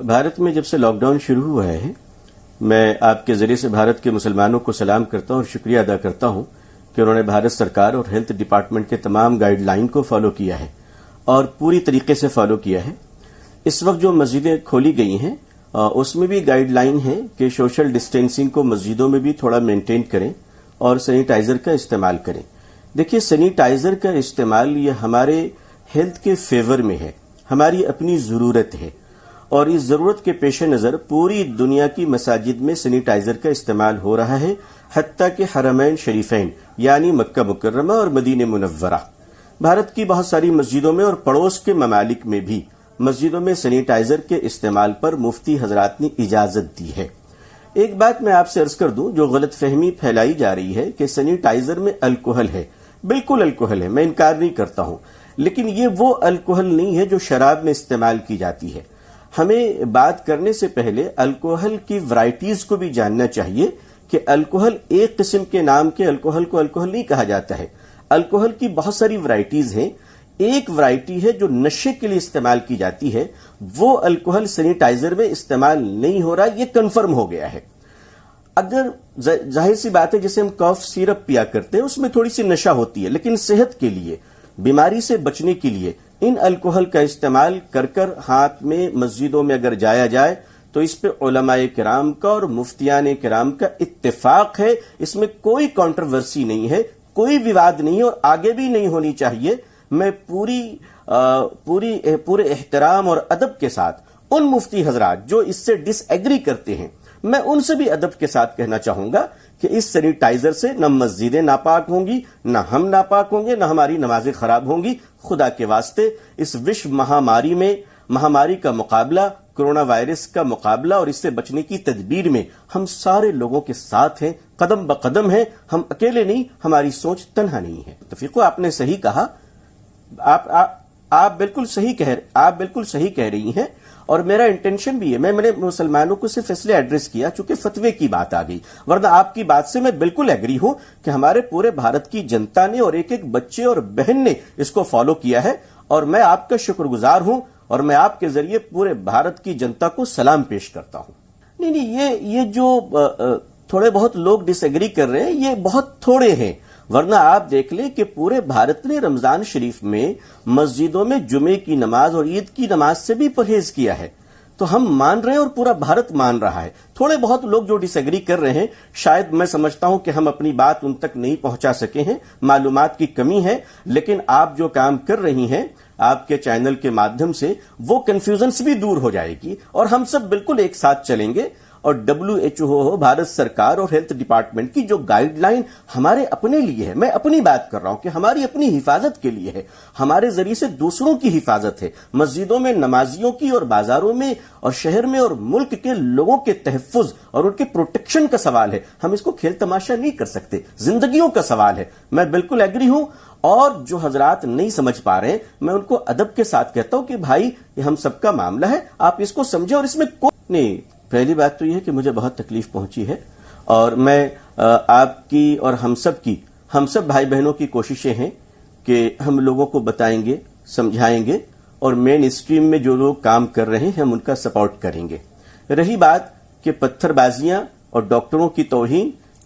بھارت میں جب سے لاک ڈاؤن شروع ہوا ہے، میں آپ کے ذریعے سے بھارت کے مسلمانوں کو سلام کرتا ہوں اور شکریہ ادا کرتا ہوں کہ انہوں نے بھارت سرکار اور ہیلتھ ڈپارٹمنٹ کے تمام گائیڈ لائن کو فالو کیا ہے اور پوری طریقے سے فالو کیا ہے۔ اس وقت جو مسجدیں کھولی گئی ہیں اس میں بھی گائیڈ لائن ہے کہ سوشل ڈسٹینسنگ کو مسجدوں میں بھی تھوڑا مینٹین کریں اور سینیٹائزر کا استعمال کریں۔ دیکھیے، سینیٹائزر کا استعمال یہ ہمارے ہیلتھ کے فیور میں ہے، ہماری اپنی ضرورت ہے، اور اس ضرورت کے پیش نظر پوری دنیا کی مساجد میں سینیٹائزر کا استعمال ہو رہا ہے، حتیٰ کہ حرمین شریفین یعنی مکہ مکرمہ اور مدینہ منورہ، بھارت کی بہت ساری مسجدوں میں اور پڑوس کے ممالک میں بھی مسجدوں میں سینیٹائزر کے استعمال پر مفتی حضرات نے اجازت دی ہے۔ ایک بات میں آپ سے عرض کر دوں، جو غلط فہمی پھیلائی جا رہی ہے کہ سینیٹائزر میں الکوہل ہے، بالکل الکوہل ہے، میں انکار نہیں کرتا ہوں، لیکن یہ وہ الکوہل نہیں ہے جو شراب میں استعمال کی جاتی ہے۔ ہمیں بات کرنے سے پہلے الکوہل کی ورائٹیز کو بھی جاننا چاہیے کہ الکوہل ایک قسم کے نام کے الکوہل کو الکوہل نہیں کہا جاتا ہے۔ الکوہل کی بہت ساری ورائٹیز ہیں، ایک ورائٹی ہے جو نشے کے لیے استعمال کی جاتی ہے، وہ الکوہل سینیٹائزر میں استعمال نہیں ہو رہا، یہ کنفرم ہو گیا ہے۔ اگر ظاہر سی بات ہے جیسے ہم کاف سیرپ پیا کرتے ہیں اس میں تھوڑی سی نشہ ہوتی ہے، لیکن صحت کے لیے، بیماری سے بچنے کے لیے ان الکوہل کا استعمال کر ہاتھ میں مسجدوں میں اگر جایا جائے تو اس پہ علماء کرام کا اور مفتیان کرام کا اتفاق ہے، اس میں کوئی کنٹروورسی نہیں ہے، کوئی وواد نہیں ہے اور آگے بھی نہیں ہونی چاہیے۔ میں پورے احترام اور ادب کے ساتھ ان مفتی حضرات جو اس سے ڈس ایگری کرتے ہیں، میں ان سے بھی ادب کے ساتھ کہنا چاہوں گا کہ اس سینیٹائزر سے نہ مسجدیں ناپاک ہوں گی، نہ ہم ناپاک ہوں گے، نہ ہماری نمازیں خراب ہوں گی۔ خدا کے واسطے اس وشو مہاماری کا مقابلہ، کرونا وائرس کا مقابلہ اور اس سے بچنے کی تدبیر میں ہم سارے لوگوں کے ساتھ ہیں، قدم بقدم ہیں، ہم اکیلے نہیں، ہماری سوچ تنہا نہیں ہے۔ تفیقو، آپ نے صحیح کہا، آپ بالکل صحیح کہہ رہی ہیں، اور میرا انٹینشن بھی ہے، میں نے مسلمانوں کو صرف اس لیے ایڈریس کیا چونکہ فتوے کی بات آ گئی، ورنہ آپ کی بات سے میں بالکل ایگری ہوں کہ ہمارے پورے بھارت کی جنتا نے اور ایک ایک بچے اور بہن نے اس کو فالو کیا ہے، اور میں آپ کا شکر گزار ہوں اور میں آپ کے ذریعے پورے بھارت کی جنتا کو سلام پیش کرتا ہوں۔ نہیں، یہ جو تھوڑے بہت لوگ ڈس ایگری کر رہے ہیں یہ بہت تھوڑے ہیں، ورنہ آپ دیکھ لیں کہ پورے بھارت نے رمضان شریف میں مسجدوں میں جمعے کی نماز اور عید کی نماز سے بھی پرہیز کیا ہے، تو ہم مان رہے ہیں اور پورا بھارت مان رہا ہے۔ تھوڑے بہت لوگ جو ڈس ایگری کر رہے ہیں، شاید میں سمجھتا ہوں کہ ہم اپنی بات ان تک نہیں پہنچا سکے ہیں، معلومات کی کمی ہے، لیکن آپ جو کام کر رہی ہیں آپ کے چینل کے مادھیم سے، وہ کنفیوژنس بھی دور ہو جائے گی اور ہم سب بالکل ایک ساتھ چلیں گے، اور WHO ہو، بھارت سرکار اور ہیلتھ ڈپارٹمنٹ کی جو گائیڈ لائن ہمارے اپنے لیے ہے، میں اپنی بات کر رہا ہوں کہ ہماری اپنی حفاظت کے لیے ہے، ہمارے ذریعے سے دوسروں کی حفاظت ہے، مسجدوں میں نمازیوں کی اور بازاروں میں اور شہر میں اور ملک کے لوگوں کے تحفظ اور ان کے پروٹیکشن کا سوال ہے، ہم اس کو کھیل تماشا نہیں کر سکتے، زندگیوں کا سوال ہے۔ میں بالکل ایگری ہوں، اور جو حضرات نہیں سمجھ پا رہے ہیں میں ان کو ادب کے ساتھ کہتا ہوں کہ بھائی یہ ہم سب کا معاملہ ہے، آپ اس کو سمجھیں، اور اس میں کوئی نہیں۔ پہلی بات تو یہ ہے کہ مجھے بہت تکلیف پہنچی ہے، اور میں آپ کی اور ہم سب بھائی بہنوں کی کوششیں ہیں کہ ہم لوگوں کو بتائیں گے، سمجھائیں گے، اور مین اسٹریم میں جو لوگ کام کر رہے ہیں ہم ان کا سپورٹ کریں گے۔ رہی بات کہ پتھر بازیاں اور ڈاکٹروں کی توہین،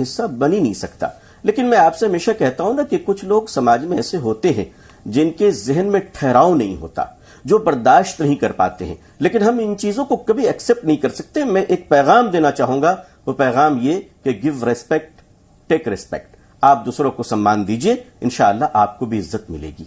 حصہ بن ہی نہیں سکتا، لیکن میں آپ سے ہمیشہ کہتا ہوں نا کہ کچھ لوگ سماج میں ایسے ہوتے ہیں جن کے ذہن میں ٹھہراؤ نہیں ہوتا، جو برداشت نہیں کر پاتے ہیں، لیکن ہم ان چیزوں کو کبھی ایکسپٹ نہیں کر سکتے۔ میں ایک پیغام دینا چاہوں گا، وہ پیغام یہ کہ گیو ریسپیکٹ ٹیک ریسپیکٹ، آپ دوسروں کو سمان دیجئے، انشاءاللہ آپ کو بھی عزت ملے گی۔